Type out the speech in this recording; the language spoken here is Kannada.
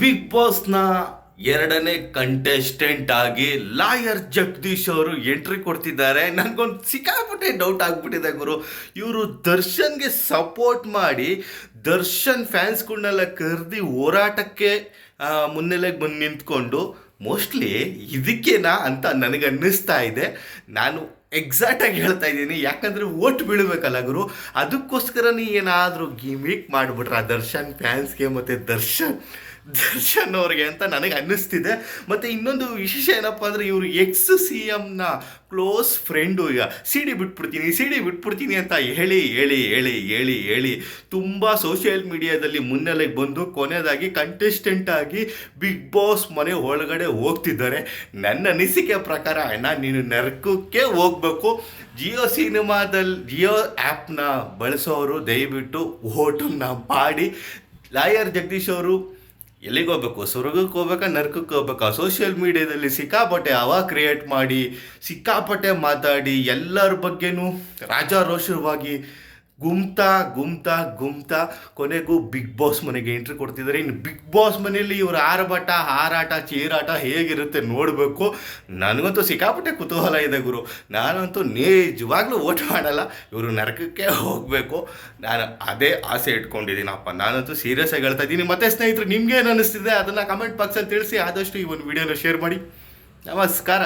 ಬಿಗ್ ಬಾಸ್ನ ಎರಡನೇ ಕಂಟೆಸ್ಟೆಂಟ್ ಆಗಿ ಲಾಯರ್ ಜಗದೀಶ್ ಅವರು ಎಂಟ್ರಿ ಕೊಡ್ತಿದ್ದಾರೆ. ನನಗೊಂದು ಸಿಕ್ಕಾಪಟ್ಟೆ ಡೌಟ್ ಆಗ್ಬಿಟ್ಟಿದೆ ಗುರು. ಇವರು ದರ್ಶನ್ಗೆ ಸಪೋರ್ಟ್ ಮಾಡಿ ದರ್ಶನ್ ಫ್ಯಾನ್ಸ್ಗಳನ್ನೆಲ್ಲ ಕರೆದಿ ಹೋರಾಟಕ್ಕೆ ಮುನ್ನೆಲೆಗೆ ಬಂದು ನಿಂತ್ಕೊಂಡು ಮೋಸ್ಟ್ಲಿ ಇದಕ್ಕೇನಾ ಅಂತ ನನಗೆ ಅನ್ನಿಸ್ತಾ ಇದೆ. ನಾನು ಎಕ್ಸಾಕ್ಟಾಗಿ ಹೇಳ್ತಾ ಇದ್ದೀನಿ, ಯಾಕಂದರೆ ಓಟ್ ಬೀಳಬೇಕಲ್ಲ ಗುರು. ಅದಕ್ಕೋಸ್ಕರ ಏನಾದರೂ ಗಿಮಿಕ್ ಮಾಡಿಬಿಟ್ರೆ ಆ ದರ್ಶನ್ ಫ್ಯಾನ್ಸ್ಗೆ ಮತ್ತು ದರ್ಶನ್ ಅವ್ರಿಗೆ ಅಂತ ನನಗೆ ಅನ್ನಿಸ್ತಿದೆ. ಮತ್ತು ಇನ್ನೊಂದು ವಿಶೇಷ ಏನಪ್ಪ ಅಂದರೆ ಇವರು ಎಕ್ಸ್ ಸಿ ಎಮ್ನ ಕ್ಲೋಸ್ ಫ್ರೆಂಡು. ಈಗ ಸಿ ಡಿ ಬಿಟ್ಬಿಡ್ತೀನಿ ಅಂತ ಹೇಳಿ ಹೇಳಿ ಹೇಳಿ ಹೇಳಿ ಹೇಳಿ ತುಂಬ ಸೋಷಿಯಲ್ ಮೀಡಿಯಾದಲ್ಲಿ ಮುನ್ನೆಲೆಗೆ ಬಂದು ಕೊನೆಯದಾಗಿ ಕಂಟೆಸ್ಟೆಂಟ್ ಆಗಿ ಬಿಗ್ ಬಾಸ್ ಮನೆ ಒಳಗಡೆ ಹೋಗ್ತಿದ್ದಾರೆ. ನನ್ನ ಅನಿಸಿಕೆ ಪ್ರಕಾರ ಅಣ್ಣ ನೀನು ನರಕಕ್ಕೆ ಹೋಗಬೇಕು. ಜಿಯೋ ಆ್ಯಪ್ನ ಬಳಸೋರು ದಯವಿಟ್ಟು ಓಟನ್ನು ಮಾಡಿ. ಲಾಯರ್ ಜಗದೀಶ್ ಅವರು ಎಲ್ಲಿಗೆ ಹೋಗ್ಬೇಕು? ಸ್ವರ್ಗಕ್ಕೆ ಹೋಗ್ಬೇಕಾ, ನರ್ಕಕ್ಕೆ ಹೋಗ್ಬೇಕಾ? ಸೋಷಿಯಲ್ ಮೀಡಿಯಾದಲ್ಲಿ ಸಿಕ್ಕಾಪಟ್ಟೆ ಹವಾ ಕ್ರಿಯೇಟ್ ಮಾಡಿ, ಸಿಕ್ಕಾಪಟ್ಟೆ ಮಾತಾಡಿ, ಎಲ್ಲರ ಬಗ್ಗೆನೂ ರಾಜಾರೋಷವಾಗಿ ಗುಮ್ತಾ ಕೊನೆಗೂ ಬಿಗ್ ಬಾಸ್ ಮನೆಗೆ ಎಂಟ್ರಿ ಕೊಡ್ತಿದ್ದಾರೆ. ಇನ್ನು ಬಿಗ್ ಬಾಸ್ ಮನೆಯಲ್ಲಿ ಇವರು ಹಾರಾಟ ಚೀರಾಟ ಹೇಗಿರುತ್ತೆ ನೋಡಬೇಕು. ನನಗಂತೂ ಸಿಕ್ಕಾಪಟ್ಟೆ ಕುತೂಹಲ ಇದೆ ಗುರು. ನಾನಂತೂ ನಿಜವಾಗ್ಲೂ ಓಟ್ ಮಾಡಲ್ಲ, ಇವರು ನರಕಕ್ಕೆ ಹೋಗಬೇಕು. ನಾನು ಅದೇ ಆಸೆ ಇಟ್ಕೊಂಡಿದ್ದೀನಪ್ಪ. ನಾನಂತೂ ಸೀರಿಯಸ್ ಆಗಿ ಹೇಳ್ತಾ ಇದ್ದೀನಿ. ಮತ್ತೆ ಸ್ನೇಹಿತರು, ನಿಮ್ಗೆ ಏನು ಅನ್ನಿಸ್ತಿದೆ ಅದನ್ನು ಕಮೆಂಟ್ ಬಾಕ್ಸಲ್ಲಿ ತಿಳಿಸಿ. ಆದಷ್ಟು ಈ ಒಂದು ವಿಡಿಯೋನ ಶೇರ್ ಮಾಡಿ. ನಮಸ್ಕಾರ.